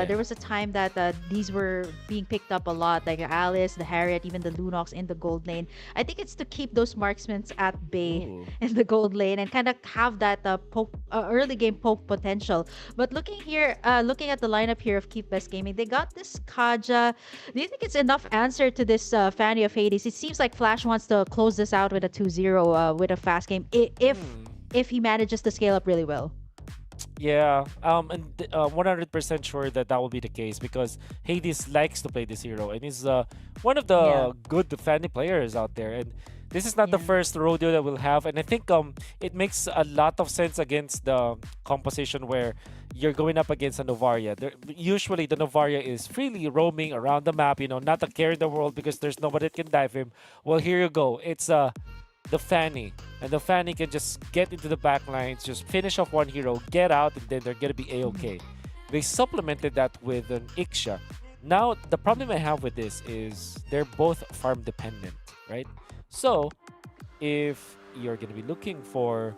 Yeah. There was a time that these were being picked up a lot, like Alice, the Harriet, even the Lunox in the gold lane. I think it's to keep those marksmen at bay Ooh. in the gold lane and kind of have that early game poke potential. But looking here, looking at the lineup here of Keep Best Gaming, they got this Kaja. Do you think it's enough answer to this Fanny of Hades? It seems like Flash wants to close this out with a 2-0 with a fast game Hmm. if he manages to scale up really well. Yeah, and 100% sure that that will be the case because Hades likes to play this hero and is one of Yeah. the good fanny players out there. And this is not the Yeah. first rodeo that we'll have. And I think it makes a lot of sense against the composition where you're going up against a Novaria. Usually the Novaria is freely roaming around the map, not a care in the world because there's nobody that can dive him. Well, here you go. It's the Fanny. And the Fanny can just get into the back lines, just finish off one hero, get out, and then they're going to be A-okay. They supplemented that with an Ixia. Now, the problem I have with this is they're both farm dependent, right? So, if you're going to be looking for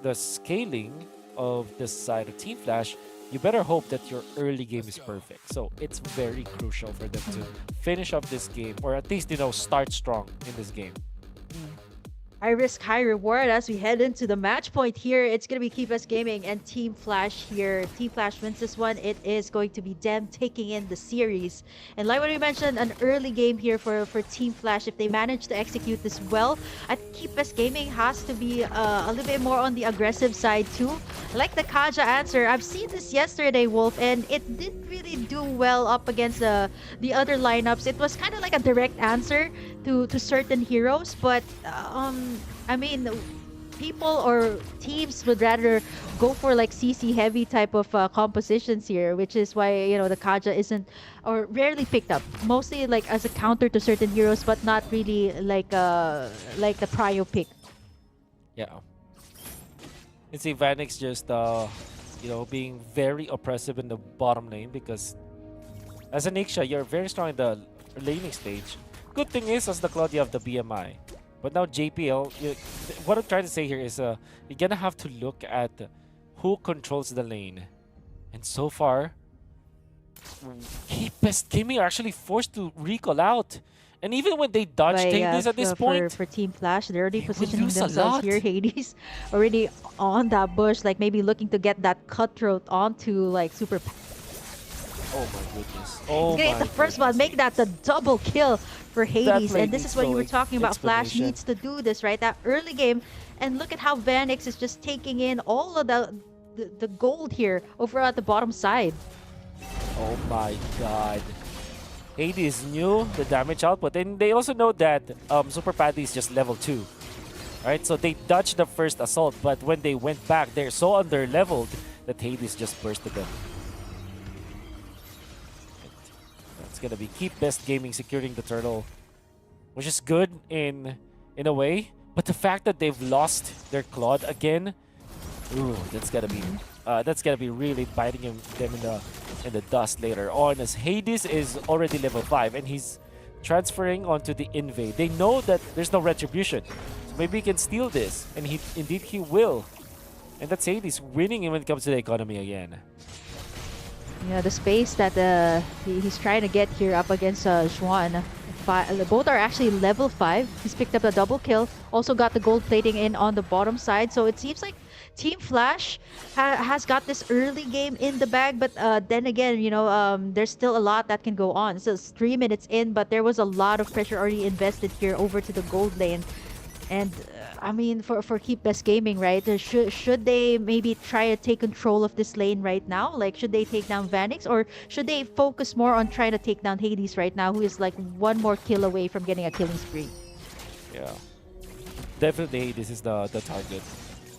the scaling of this side of Team Flash, you better hope that your early game is perfect. So it's very crucial for them to finish off this game, or at least, start strong in this game. High risk, high reward as we head into the match point here. It's going to be Keep Us Gaming and Team Flash here. Team Flash wins this one. It is going to be them taking in the series. And like what we mentioned, an early game here for Team Flash. If they manage to execute this well, I think Keep Us Gaming has to be a little bit more on the aggressive side too. I like the Kaja answer. I've seen this yesterday, Wolf, and it didn't really do well up against the other lineups. It was kind of like a direct answer to certain heroes, but I mean, people or teams would rather go for like CC heavy type of compositions here, which is why the Kaja isn't or rarely picked up. Mostly like as a counter to certain heroes, but not really like the prio pick. Yeah. You see Vanix just being very oppressive in the bottom lane because as an Ixia, you're very strong in the laning stage. Good thing is, as the Claude, you have the BMI. But now JPL, what I'm trying to say here is you're gonna have to look at who controls the lane. And so far, Keep Best Gaming are actually forced to recall out. And even when they dodge Hades at this point, For Team Flash, they're already they will positioning lose a themselves lot. here. Hades already on that bush, like maybe looking to get that cutthroat onto like Super. Oh my goodness. He's Oh gonna get my the first one, goodness. make that the double kill for That Hades. play And this needs is what you no were talking about. Flash explanation. needs to do this, right? That early game. And look at how Vanix is just taking in all of the gold here over at the bottom side. Oh my god. Hades knew the damage output, and they also know that Super Paddy is just level 2. Right? So they dodged the first assault, but when they went back, they're so under-leveled that Hades just bursted them. That's gonna be Keep Best Gaming securing the turtle, which is good in a way, but the fact that they've lost their Claude again, ooh, that's gonna be really biting them in the dust later on, as Hades is already level 5 and he's transferring onto the Invade. They know that there's no retribution, so maybe he can steal this, and indeed he will. And that's Hades winning when it comes to the economy again. Yeah, the space that he's trying to get here up against Xuan. Both are actually level 5. He's picked up a double kill. Also got the gold plating in on the bottom side. So it seems like Team Flash has got this early game in the bag. But then again, there's still a lot that can go on. So it's 3 minutes in, but there was a lot of pressure already invested here over to the gold lane. And I mean, for Keep Best Gaming, right? Should they maybe try to take control of this lane right now? Like, should they take down Vanix, or should they focus more on trying to take down Hades right now, who is like one more kill away from getting a killing spree? Yeah, definitely this is the target.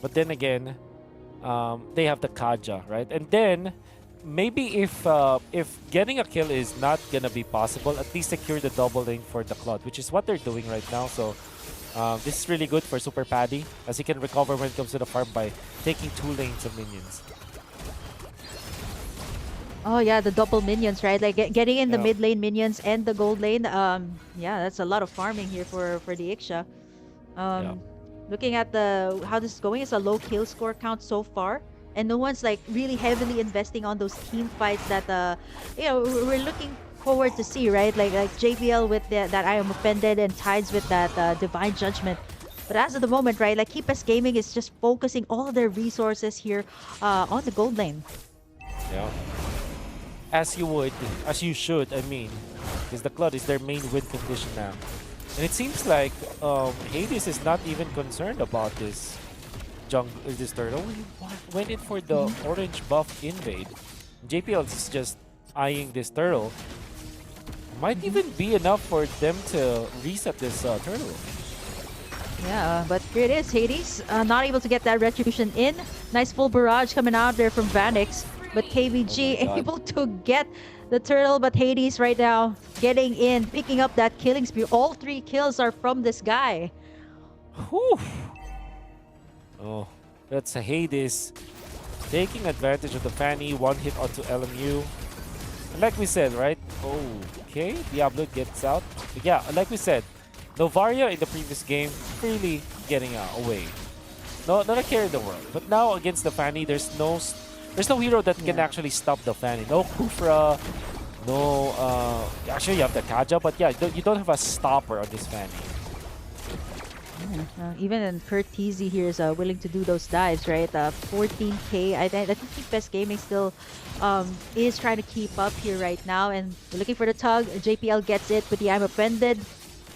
But then again, they have the Kaja, right? And then maybe if getting a kill is not gonna be possible, at least secure the double lane for the Claude, which is what they're doing right now. So this is really good for Super Paddy, as he can recover when it comes to the farm by taking 2 lanes of minions. Oh yeah, the double minions, right? Like getting in the Yeah. mid lane minions and the gold lane. Yeah, that's a lot of farming here for the Ixia. Yeah. Looking at how this is going, it's a low kill score count so far. and no one's like really heavily investing on those team fights that we're looking forward to see, right? Like JPL with that I am offended and Tides with that divine judgment. But as of the moment, right, like Keepest Gaming is just focusing all their resources here on the gold lane. Yeah. As you would, as you should, I mean, because the Cloud is their main win condition now. And it seems like Hades is not even concerned about this this turtle. He went in for the orange buff invade. JPL is just eyeing this turtle. Might even be enough for them to reset this turtle. Yeah, but here it is, Hades. Not able to get that retribution in. Nice full barrage coming out there from Vanix. But KBG Oh my God. able to get the turtle, but Hades right now getting in, picking up that killing spree. All 3 kills are from this guy. Whew. Oh, that's a Hades taking advantage of the Fanny. One hit onto LMU. And like we said, right? Okay, Diablo gets out. But yeah, like we said, Novaria in the previous game really getting away. No, not a care in the world. But now against the Fanny, there's no hero that can actually stop the Fanny. No Kufra, no. Actually, you have the Kaja, but yeah, you don't have a stopper on this Fanny. Even in Curtizi here is willing to do those dives, right? 14k. I think Best Gaming still is trying to keep up here right now, and we're looking for the tug. JPL gets it with the I'm offended.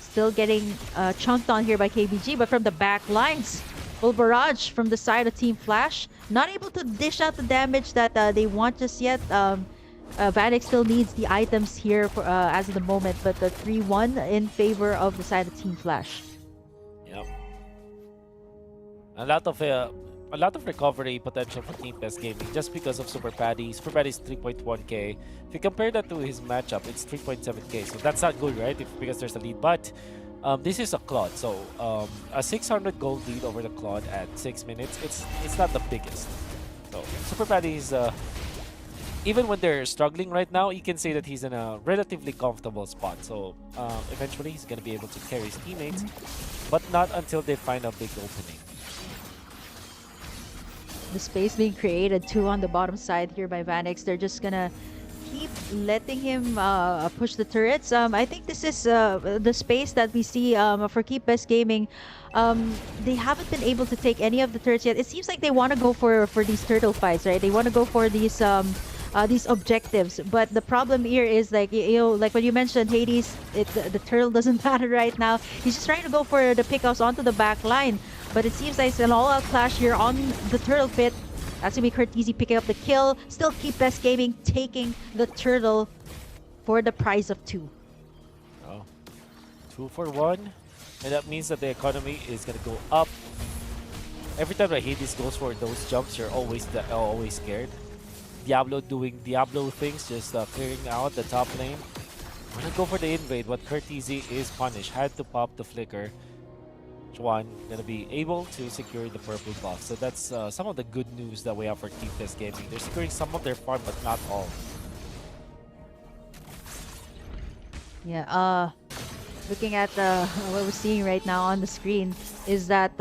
Still getting chunked on here by KBG, but from the back lines, full barrage from the side of Team Flash. Not able to dish out the damage that they want just yet. Vanix still needs the items here for, as of the moment, but the 3-1 in favor of the side of Team Flash. Yep. A lot of recovery potential for Team Best Gaming just because of Super Paddy. Super Paddy is 3.1k. If you compare that to his matchup, it's 3.7k. So that's not good, right? Because there's a lead. But this is a Claude, so a 600 gold lead over the Claude at 6 minutes. It's not the biggest. So Super Paddy is even when they're struggling right now, you can say that he's in a relatively comfortable spot. So eventually he's gonna be able to carry his teammates, but not until they find a big opening. The space being created too on the bottom side here by Vanix. They're just gonna keep letting him push the turrets. I think this is the space that we see for Keep Best Gaming. They haven't been able to take any of the turrets yet. It seems like they want to go for these turtle fights, right? They want to go for these objectives. But the problem here is like like when you mentioned Hades, the turtle doesn't matter right now. He's just trying to go for the pickups onto the back line. But it seems like it's an all-out clash here on the turtle pit. That's gonna be Curtizi picking up the kill. Still Keep Best Gaming taking the turtle for the prize of 2. Oh, 2 for 1, and that means that the economy is gonna go up. Every time that Hades goes for those jumps, you're always scared. Diablo doing Diablo things, just clearing out the top lane. I'm gonna go for the invade, but Curtizi is punished. Had to pop the flicker. Juan gonna be able to secure the purple buff. So that's some of the good news that we have for Team Best Gaming. They're securing some of their farm, but not all. Yeah, looking at what we're seeing right now on the screen is that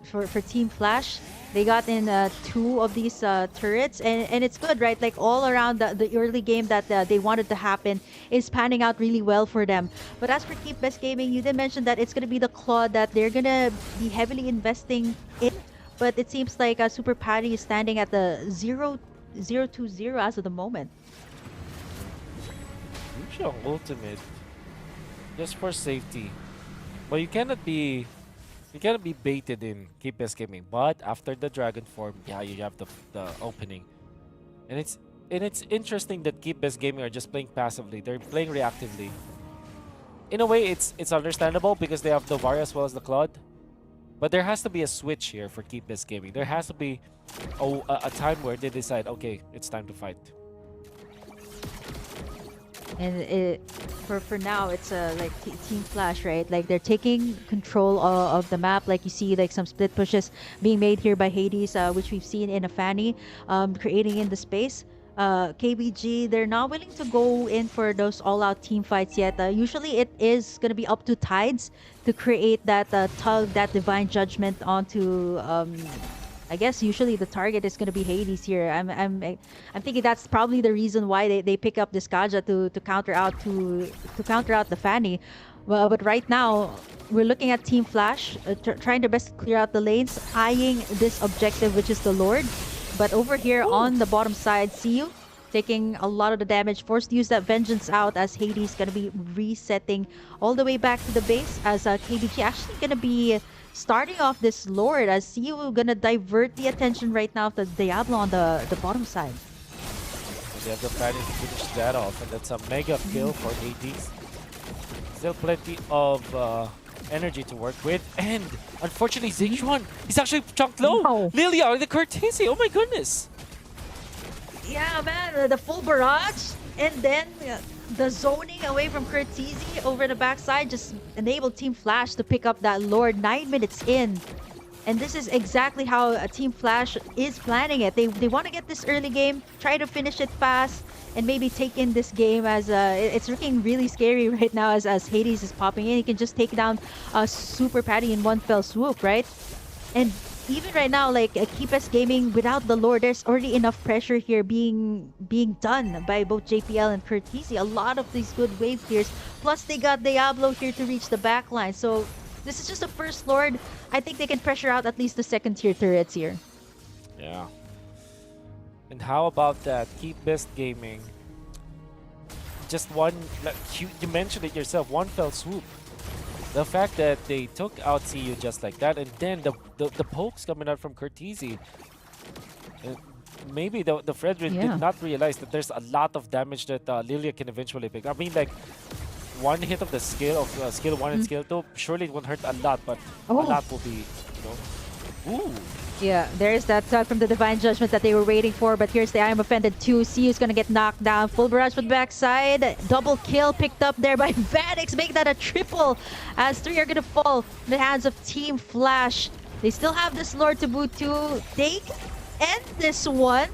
for Team Flash, they got in 2 of these turrets, and it's good, right? Like all around the early game that they wanted to happen is panning out really well for them. But as for Keep Best Gaming, you did mention that it's going to be the Claude that they're going to be heavily investing in. But it seems like Super Paddy is standing at the 0-0-2-0 as of the moment. Lucio ultimate, just for safety. But you cannot be baited in Keep Best Gaming. But after the dragon form, yeah, you have the opening, and it's interesting that Keep Best Gaming are just playing passively. They're playing reactively. In a way, it's understandable because they have Novaria as well as the Claude. But there has to be a switch here for Keep Best Gaming. There has to be a time where they decide, okay, it's time to fight. And for now, it's like Team Flash, right? Like they're taking control of the map. Like you see, like some split pushes being made here by Hades, which we've seen in a Fanny, creating in the space. KBG, they're not willing to go in for those all-out team fights yet. Usually, it is gonna be up to Tides to create that tug, that divine judgment onto I guess usually the target is gonna be Hades here. I'm thinking that's probably the reason why they pick up this Kaja to counter out to counter out the Fanny. Well, but right now we're looking at Team Flash trying their best to clear out the lanes, eyeing this objective, which is the Lord. But over here on the bottom side, CU taking a lot of the damage, forced to use that Vengeance out as Hades gonna be resetting all the way back to the base as KBG actually gonna be starting off this Lord as CU gonna divert the attention right now of the Diablo on the bottom side. And they have the Fanny to finish that off, and that's a mega kill for Hades. Still plenty of energy to work with, and unfortunately Zigjuan is actually chunked low. Wow. Lilia with the Curtisi, oh my goodness. Yeah, man, the full barrage, and then the zoning away from Curtisi over the backside just enabled Team Flash to pick up that Lord 9 minutes in. And this is exactly how Team Flash is planning it. They want to get this early game, try to finish it fast, and maybe take in this game as it's looking really scary right now as Hades is popping in. He can just take down Super Patty in one fell swoop, right? And even right now, like Keepest Gaming without the Lord, there's already enough pressure here being done by both JPL and Curtisi. A lot of these good wave clears. Plus, they got Diablo here to reach the backline. So this is just the first Lord. I think they can pressure out at least the second tier turrets here. Yeah. And how about that? Keepest Gaming. Just one, like you mentioned it yourself, one fell swoop. The fact that they took out CU just like that, and then the pokes coming out from Curtisi. Maybe the Fredrin did not realize that there's a lot of damage that Lilia can eventually pick. I mean, like, one hit of the skill of skill 1 and skill 2, surely it won't hurt a lot, but a lot will be, you know. Ooh. Yeah, there's that tug from the Divine Judgment that they were waiting for, but here's the I Am Offended 2. CU's gonna get knocked down. Full barrage from the backside. Double kill picked up there by Vanix, make that a triple as 3 are gonna fall in the hands of Team Flash. They still have this Lord to boot to. They end this one,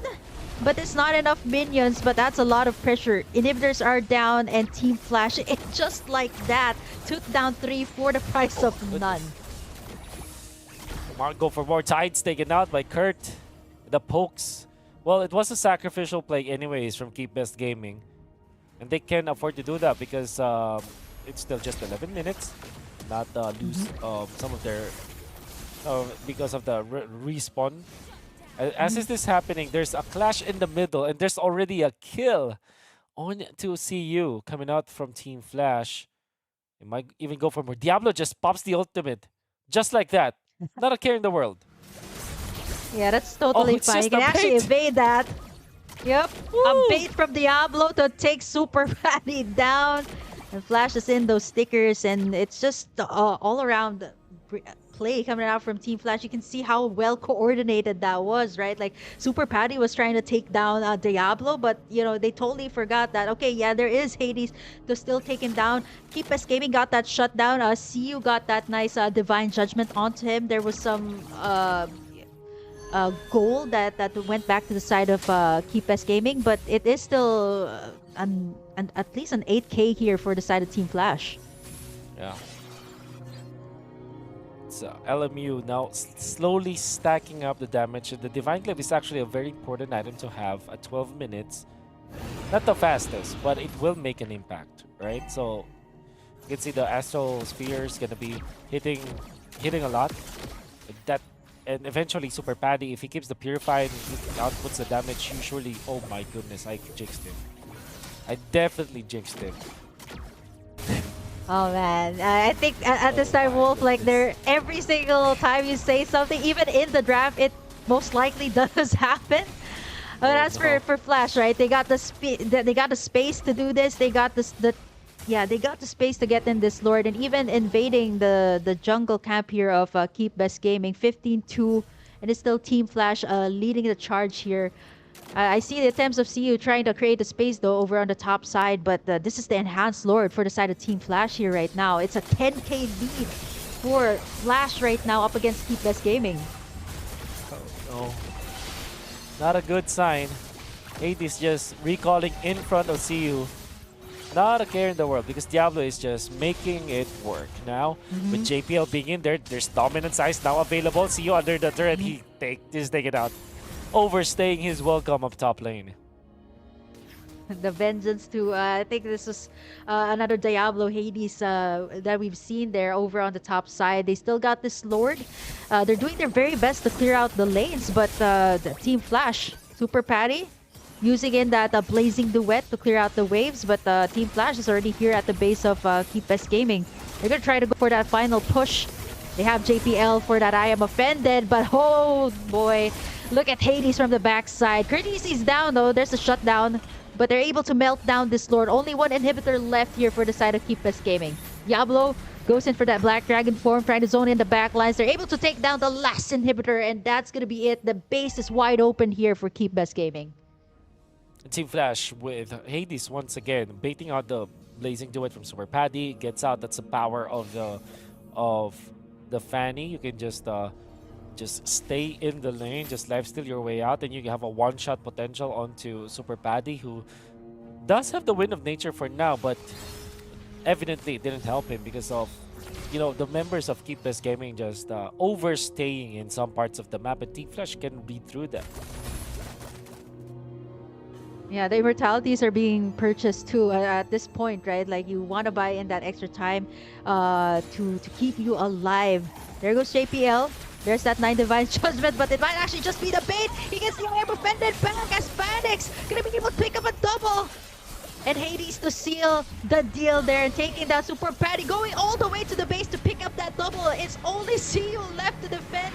but it's not enough minions, but that's a lot of pressure. Inhibitors are down, and Team Flash, it just like that, took down 3 for the price of none. Go for more. Tides taken out by Kurt. The pokes. Well, it was a sacrificial play anyways from Keepest Gaming. And they can afford to do that because it's still just 11 minutes. Not lose some of their... because of the respawn. As is this happening, there's a clash in the middle and there's already a kill on to CU coming out from Team Flash. It might even go for more. Diablo just pops the ultimate. Just like that. Not a care in the world. Yeah, that's totally fine. You can actually evade that. Yep. Woo! A bait from Diablo to take Super Fatty down. And flashes in those stickers, and it's just all around play coming out from Team Flash. You can see how well coordinated that was, right? Like Super Patty was trying to take down Diablo, but you know they totally forgot that. Okay, yeah, there is Hades to still take him down. Keepest Gaming got that shutdown. CU got that nice Divine Judgment onto him. There was some goal that went back to the side of Keepest Gaming, but it is still at least an 8K here for the side of Team Flash. Yeah. LMU now slowly stacking up the damage. The Divine Glaive is actually a very important item to have at 12 minutes. Not the fastest, but it will make an impact, right? So you can see the Astral Sphere is gonna be hitting a lot. And eventually Super Paddy, if he keeps the Purified and he outputs the damage, usually, oh my goodness, I jinxed him. I definitely jinxed him. Oh man, I think at this time, Wolf, like every single time you say something, even in the draft, it most likely does happen. But as for Flash, right? They got the space to do this. They got they got the space to get in this Lord, and even invading the jungle camp here of Keepest Gaming, 15-2, and it's still Team Flash leading the charge here. I see the attempts of CU trying to create a space though over on the top side, but this is the enhanced Lord for the side of Team Flash here right now. It's a 10k lead for Flash right now up against Keepest Gaming. Oh no. Not a good sign. Hades just recalling in front of CU. And Not a care in the world because Diablo is just making it work. Now, with JPL being in there, there's dominant size now available. See you under the turret. He just take it out. Overstaying his welcome up top lane. The vengeance to I think this was another Diablo Hades that we've seen there over on the top side. They still got this Lord. They're doing their very best to clear out the lanes, but the Team Flash, Super Patty, using in that blazing duet to clear out the waves, but Team Flash is already here at the base of Keep Best Gaming. They're gonna try to go for that final push. They have JPL for that I am offended, but oh boy, look at Hades from the backside. Courtesy's down though, there's a shutdown. But they're able to melt down this Lord. Only one inhibitor left here for the side of Keep Best Gaming. Diablo goes in for that Black Dragon form, trying to zone in the back lines. They're able to take down the last inhibitor, and that's going to be it. The base is wide open here for Keep Best Gaming. Team Flash with Hades once again baiting out the blazing duet from Super Paddy. Gets out. That's the power of the Fanny. You can just stay in the lane, just lifesteal your way out, and you have a one-shot potential onto Super Paddy, who does have the Wind of Nature for now, but evidently it didn't help him because of, you know, the members of Keep Best Gaming just overstaying in some parts of the map, and Team Flash can beat through them. Yeah, the immortalities are being purchased too at this point, right? Like you want to buy in that extra time to keep you alive. There goes JPL. There's that 9 Divine Judgment, but it might actually just be the bait. He gets the arm offended back as Phoenix gonna be able to pick up a double. And Hades to seal the deal there and taking down Super Paddy, going all the way to the base to pick up that double. It's only CEO left to defend.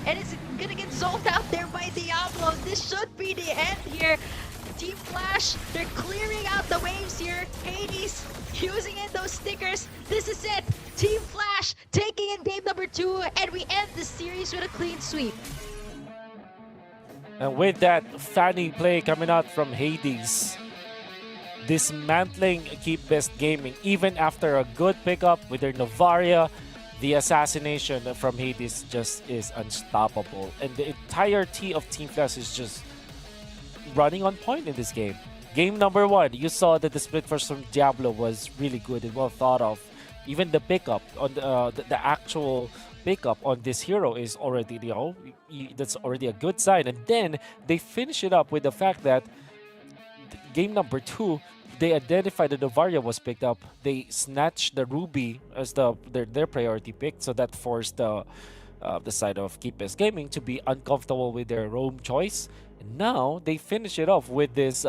And it's gonna get zoned out there by Diablo. This should be the end here. Team Flash, they're clearing out the waves here. Hades using in those stickers. This is it. Team Flash taking in game number 2, and we end the series with a clean sweep. And with that Fanny play coming out from Hades, dismantling Keep Best Gaming, even after a good pickup with their Novaria, the assassination from Hades just is unstoppable. And the entirety of Team Flash is just running on point in this game. Game number 1, you saw that the split force from Diablo was really good and well thought of. Even the pickup on the actual pickup on this hero is already, you know, that's already a good sign. And then they finish it up with the fact that game number 2, they identified that Novaria was picked up. They snatched the Ruby as their priority pick, so that forced the side of Keep Best Gaming to be uncomfortable with their roam choice. And now they finish it off with this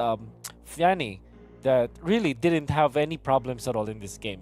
Fanny that really didn't have any problems at all in this game.